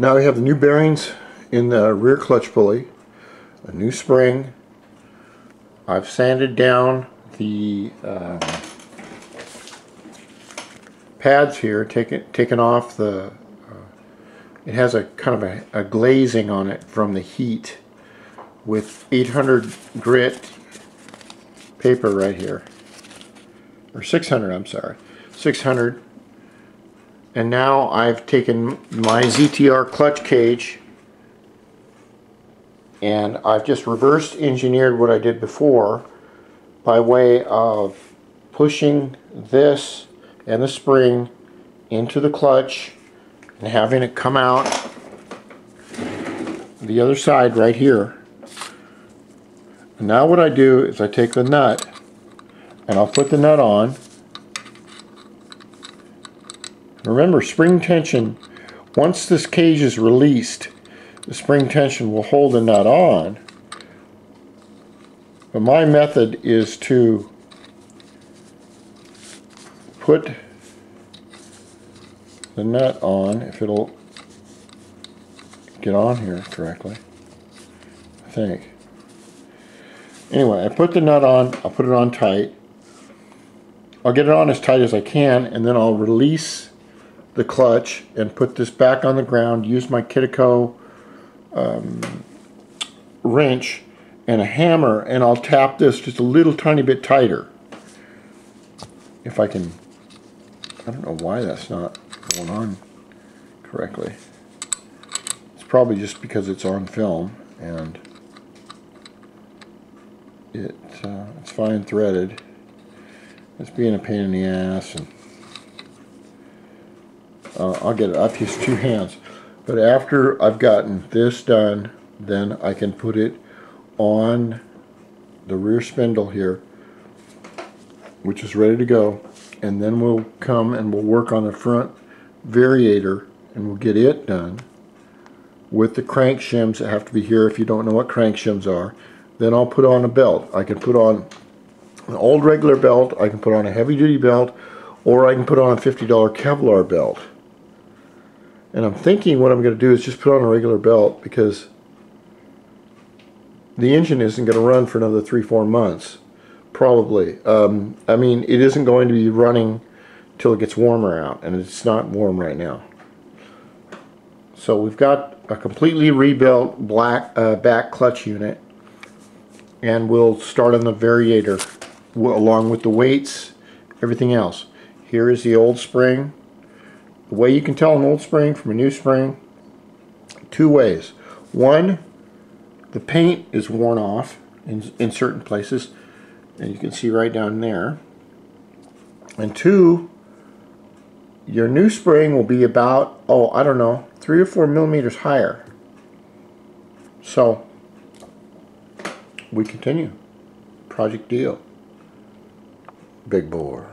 Now we have the new bearings in the rear clutch pulley, a new spring. I've sanded down the pads here, taken off the, it has a kind of a glazing on it from the heat with 800 grit paper right here, or 600, I'm sorry, 600. And now I've taken my ZTR clutch cage and I've just reverse engineered what I did before by way of pushing this and the spring into the clutch and having it come out the other side right here. And now what I do is I take the nut and I'll put the nut on. Remember, spring tension, once this cage is released, the spring tension will hold the nut on. But my method is to put the nut on, if it'll get on here correctly, I think. Anyway, I put the nut on, I'll put it on tight. I'll get it on as tight as I can, and then I'll release the clutch and put this back on the ground, use my Kitaco wrench and a hammer, and I'll tap this just a little tiny bit tighter. If I can, I don't know why that's not going on correctly. It's probably just because it's on film and it's fine threaded. It's being a pain in the ass, and I'll get it. I've used two hands. But after I've gotten this done, then I can put it on the rear spindle here, which is ready to go. And then we'll come and we'll work on the front variator, and we'll get it done with the crank shims that have to be here if you don't know what crank shims are. Then I'll put on a belt. I can put on an old regular belt, I can put on a heavy duty belt, or I can put on a $50 Kevlar belt. And I'm thinking what I'm going to do is just put on a regular belt, because the engine isn't going to run for another 3-4 months, probably. I mean, it isn't going to be running till it gets warmer out, and it's not warm right now. So we've got a completely rebuilt black back clutch unit, and we'll start on the variator along with the weights, everything else. Here is the old spring. The way you can tell an old spring from a new spring, two ways. One, the paint is worn off in certain places, and you can see right down there. And two, your new spring will be about, oh, I don't know, 3 or 4 millimeters higher. So, we continue. Project DIO. Big bore.